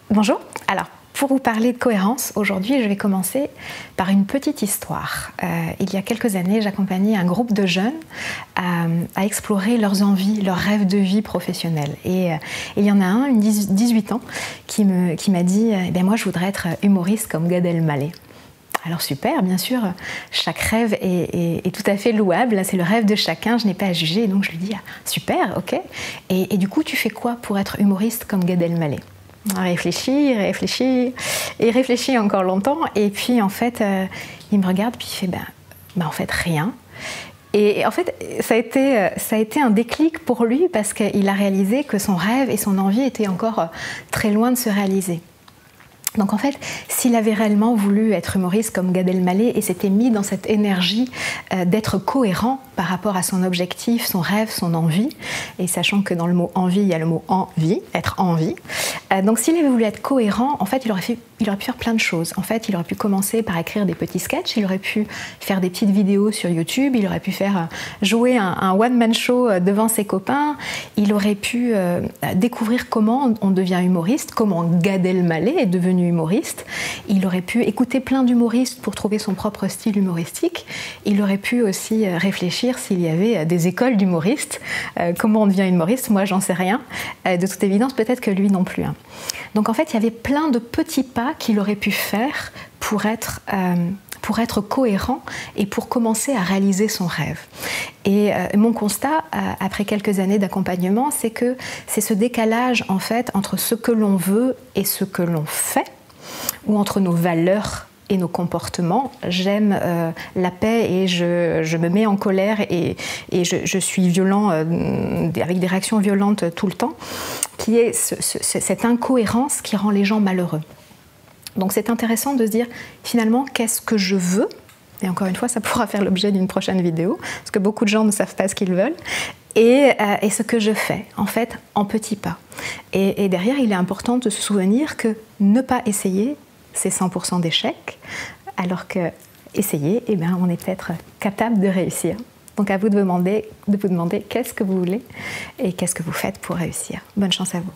Bonjour. Alors, pour vous parler de cohérence, aujourd'hui, je vais commencer par une petite histoire. Il y a quelques années, j'accompagnais un groupe de jeunes à explorer leurs envies, leurs rêves de vie professionnelle. Et il y en a un, une 18 ans, qui m'a dit « moi, je voudrais être humoriste comme Gad Elmaleh ». Alors super, bien sûr, chaque rêve est tout à fait louable, c'est le rêve de chacun, je n'ai pas à juger, donc je lui dis « super, ok, et du coup, tu fais quoi pour être humoriste comme Gad Elmaleh ?» Réfléchit encore longtemps, et puis en fait, il me regarde, puis il fait en fait rien. Et en fait, ça a été un déclic pour lui, parce qu'il a réalisé que son rêve et son envie étaient encore très loin de se réaliser. Donc en fait, s'il avait réellement voulu être humoriste comme Gad Elmaleh et s'était mis dans cette énergie d'être cohérent par rapport à son objectif, son rêve, son envie, et sachant que dans le mot envie, il y a le mot envie, être envie. Donc s'il avait voulu être cohérent, en fait, il aurait pu faire plein de choses. En fait, il aurait pu commencer par écrire des petits sketchs, il aurait pu faire des petites vidéos sur YouTube, il aurait pu jouer un one-man show devant ses copains, il aurait pu découvrir comment on devient humoriste, comment Gad Elmaleh est devenu humoriste, il aurait pu écouter plein d'humoristes pour trouver son propre style humoristique, il aurait pu aussi réfléchir s'il y avait des écoles d'humoristes, comment on devient humoriste, moi j'en sais rien, de toute évidence peut-être que lui non plus. Donc en fait il y avait plein de petits pas qu'il aurait pu faire pour être cohérent et pour commencer à réaliser son rêve. Et mon constat, après quelques années d'accompagnement, c'est que c'est ce décalage en fait entre ce que l'on veut et ce que l'on fait, ou entre nos valeurs et nos comportements. J'aime la paix et je me mets en colère et je suis violent avec des réactions violentes tout le temps, qui est cette incohérence qui rend les gens malheureux. Donc c'est intéressant de se dire finalement qu'est-ce que je veux, et encore une fois ça pourra faire l'objet d'une prochaine vidéo, parce que beaucoup de gens ne savent pas ce qu'ils veulent, et ce que je fais en fait en petits pas. Et derrière il est important de se souvenir que ne pas essayer, c'est 100% d'échec, alors que essayer, on est peut-être capable de réussir. Donc à vous de vous demander qu'est-ce que vous voulez et qu'est-ce que vous faites pour réussir. Bonne chance à vous.